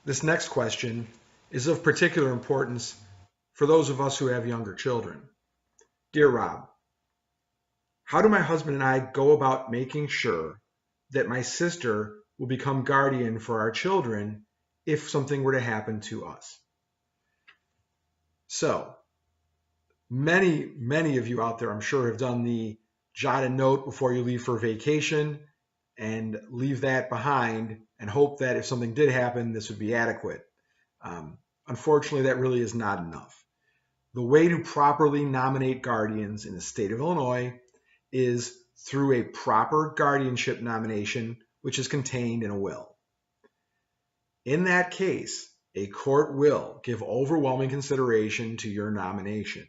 This next question is of particular importance for those of us who have younger children. Dear Rob, how do my husband and I go about making sure that my sister will become guardian for our children if something were to happen to us? So, many of you out there, I'm sure, have done the jot a note before you leave for vacation and leave that behind and hope that if something did happen, this would be adequate. Unfortunately, that really is not enough. The way to properly nominate guardians in the state of Illinois is through a proper guardianship nomination, which is contained in a will. In that case, a court will give overwhelming consideration to your nomination.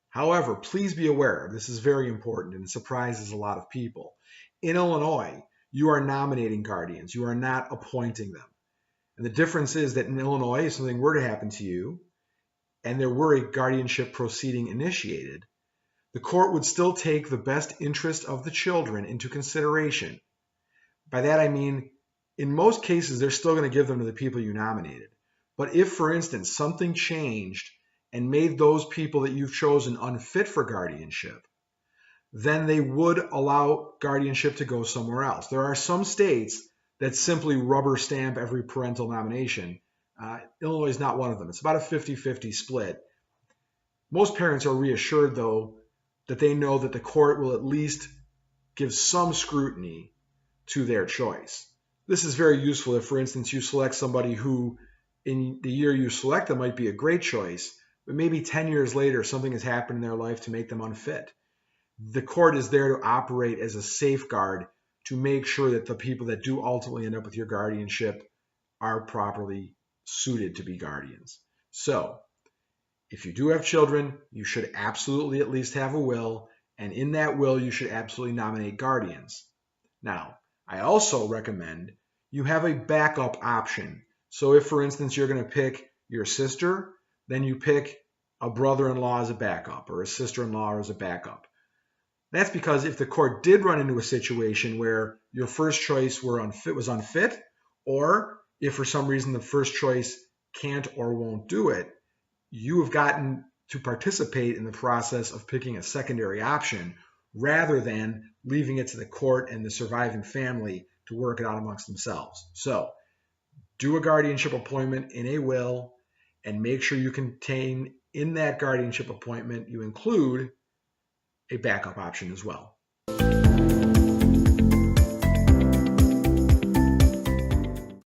However, please be aware, this is very important and it surprises a lot of people. In Illinois, you are nominating guardians. You are not appointing them. And the difference is that in Illinois, if something were to happen to you and there were a guardianship proceeding initiated, the court would still take the best interest of the children into consideration. By that I mean, in most cases, they're still going to give them to the people you nominated. But if, for instance, something changed and made those people that you've chosen unfit for guardianship, then they would allow guardianship to go somewhere else. There are some states that simply rubber stamp every parental nomination. Illinois is not one of them. It's about a 50-50 split. Most parents are reassured, though, that they know that the court will at least give some scrutiny to their choice. This is very useful if, for instance, you select somebody who, in the year you select them, might be a great choice, but maybe 10 years later, something has happened in their life to make them unfit. The court is there to operate as a safeguard to make sure that the people that do ultimately end up with your guardianship are properly suited to be guardians. So, if you do have children, you should absolutely at least have a will, and in that will, you should absolutely nominate guardians. Now, I also recommend you have a backup option. So if, for instance, you're going to pick your sister, then you pick a brother-in-law as a backup or a sister-in-law as a backup. That's because if the court did run into a situation where your first choice was unfit, or if for some reason the first choice can't or won't do it, you have gotten to participate in the process of picking a secondary option rather than leaving it to the court and the surviving family to work it out amongst themselves. So do a guardianship appointment in a will and make sure you contain in that guardianship appointment, you include a backup option as well.